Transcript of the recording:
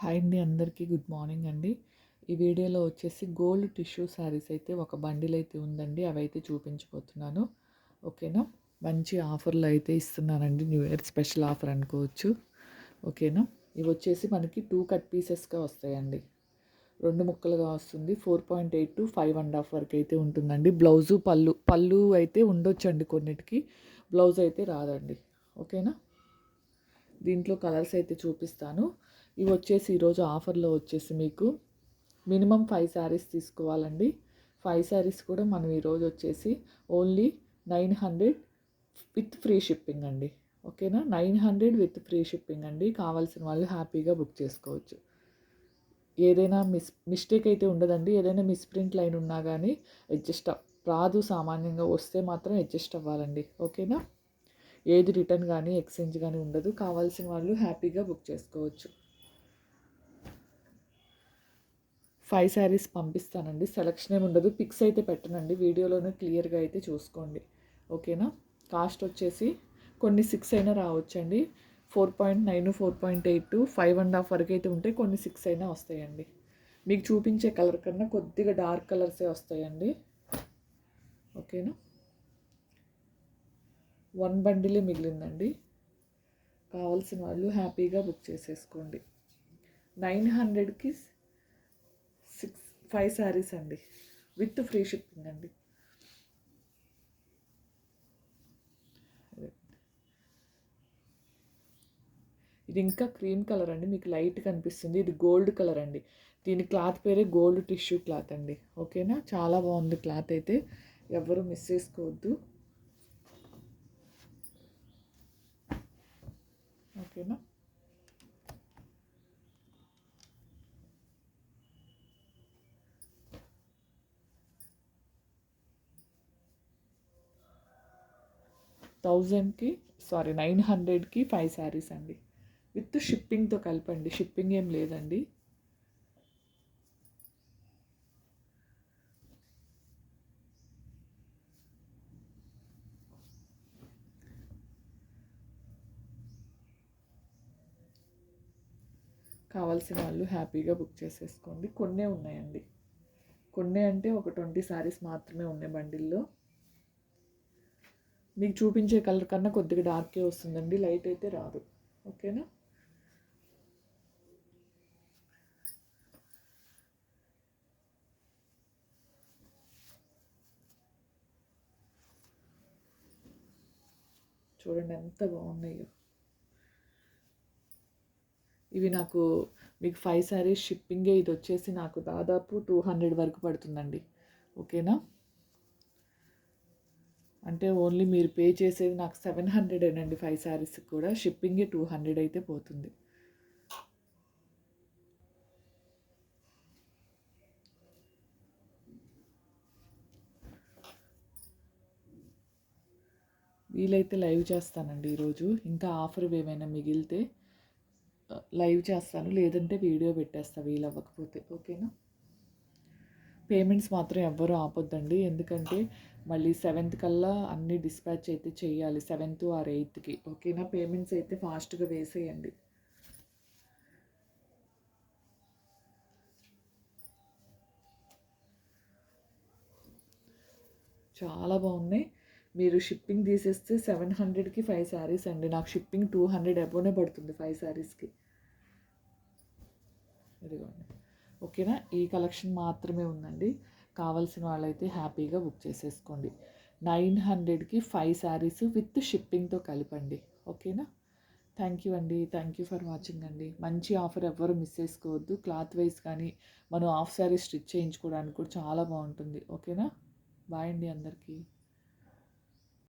Hi అండి, అందరికీ good morning అండి. ఈ వీడియోలో వచ్చేసి గోల్డ్ టిష్యూ శారీస్ అయితే ఒక బండిల్ అయితే ఉందండి. అవైతే చూపించబోతున్నాను. ఓకేనా. మంచి ఆఫర్లు అయితే ఇస్తున్నానండి. న్యూ ఇయర్ స్పెషల్ ఆఫర్ అనుకోవచ్చు. ఓకేనా. ఇవి వచ్చేసి మనకి 2 కట్ పీసెస్గా వస్తాయండి. 2 ముక్కలుగా వస్తుంది. 4.8 to 5.5 వరకు అయితే ఉంటుందండి. బ్లౌజు పళ్ళు అయితే ఉండొచ్చండి కొన్నిటికి. బ్లౌజ్ అయితే రాదండి. ఓకేనా. దీంట్లో కలర్స్ అయితే చూపిస్తాను. ఇవి వచ్చేసి ఈరోజు ఆఫర్లో వచ్చేసి మీకు మినిమం 5 శారీస్ తీసుకోవాలండి. 5 శారీస్ కూడా మనం ఈరోజు వచ్చేసి ఓన్లీ 900 విత్ ఫ్రీ షిప్పింగ్ అండి. ఓకేనా. 900 విత్ ఫ్రీ షిప్పింగ్ అండి. కావాల్సిన వాళ్ళు హ్యాపీగా బుక్ చేసుకోవచ్చు. ఏదైనా మిస్టేక్ అయితే ఉండదండి. ఏదైనా మిస్ప్రింట్ లైన్ ఉన్నా కానీ అడ్జస్ట్ రాదు. సామాన్యంగా వస్తే మాత్రం అడ్జస్ట్ అవ్వాలండి. ఓకేనా. ఏది రిటర్న్ కానీ ఎక్స్చేంజ్ కానీ ఉండదు. కావాల్సిన వాళ్ళు హ్యాపీగా బుక్ చేసుకోవచ్చు. 5 శారీస్ పంపిస్తానండి. సెలక్షన్ ఏమి ఉండదు. పిక్స్ అయితే పెట్టనండి. వీడియోలోనే క్లియర్గా అయితే చూసుకోండి. ఓకేనా. కాస్ట్ వచ్చేసి కొన్ని 6 అయినా రావచ్చండి. 4.9, 4.8, 5.5 వరకు అయితే ఉంటాయి. కొన్ని 6 అయినా వస్తాయండి. మీకు చూపించే కలర్ కన్నా కొద్దిగా డార్క్ కలర్సే వస్తాయండి. ఓకేనా. 1 బండిలే మిగిలిందండి. కావాల్సిన వాళ్ళు హ్యాపీగా బుక్ చేసేసుకోండి. 900కి 5 శారీస్ అండి. విత్ ఫ్రీ షిప్పింగ్ అండి. ఇది ఇంకా క్రీమ్ కలర్ అండి. మీకు లైట్ కనిపిస్తుంది. ఇది గోల్డ్ కలర్ అండి. దీని క్లాత్ పేరే గోల్డ్ టిష్యూ క్లాత్ అండి. ఓకేనా. చాలా బాగుంది క్లాత్ అయితే. ఎవరు మిస్ చేసుకోవద్దు. ఓకేనా. థౌజండ్కి 900కి 5 శారీస్ అండి. విత్ షిప్పింగ్తో కలపండి. షిప్పింగ్ ఏం లేదండి. కావాల్సిన వాళ్ళు హ్యాపీగా బుక్ చేసేసుకోండి. కొన్నే ఉన్నాయండి. కొన్నే అంటే ఒక 20 శారీస్ మాత్రమే ఉన్నాయి బండిల్లో. మీకు చూపించే కలర్ కన్నా కొద్దిగా డార్కే వస్తుందండి. లైట్ అయితే రాదు. ఓకేనా. చూడండి ఎంత బాగున్నాయో. ఇవి మీకు 5 శారీస్ షిప్పింగే. ఇది వచ్చేసి నాకు దాదాపు 200 వరకు పడుతుందండి. ఓకేనా. అంటే ఓన్లీ మీరు పే చేసేది నాకు 700 అండి. 5 శారీస్కి కూడా షిప్పింగే 200 అయితే పోతుంది. వీలైతే లైవ్ చేస్తానండి ఈరోజు. ఇంకా ఆఫర్ ఏమైనా మిగిలితే లైవ్ చేస్తాను. లేదంటే వీడియో పెట్టేస్తా వీలవ్వకపోతే. ఓకేనా. పేమెంట్స్ మాత్రం ఎవ్వరూ ఆపొద్దండి. ఎందుకంటే మళ్ళీ 7th కల్లా అన్నీ డిస్పాచ్ అయితే చేయాలి. 7th are 8థ్కి. ఓకేనా. పేమెంట్స్ అయితే ఫాస్ట్గా వేసేయండి. చాలా బాగున్నాయి. మీరు షిప్పింగ్ తీసేస్తే 700కి 5 శారీస్ అండి. నాకు షిప్పింగ్ 200 అబోనే పడుతుంది 5 శారీస్కి. ఇదిగోండి. ఓకేనా. ఈ కలెక్షన్ మాత్రమే ఉందండి. కావాల్సిన వాళ్ళైతే హ్యాపీగా బుక్ చేసేసుకోండి. 900కి 5 శారీస్ విత్ షిప్పింగ్తో కలిపండి. ఓకేనా. థ్యాంక్ యూ అండి. థ్యాంక్ యూ ఫర్ వాచింగ్ అండి. మంచి ఆఫర్ ఎవ్వరు మిస్ చేసుకోవద్దు. క్లాత్ వైజ్ కానీ మనం హాఫ్ శారీ స్టిచ్ చేయించుకోవడానికి కూడా చాలా బాగుంటుంది. ఓకేనా. బాయ్ అండి అందరికీ.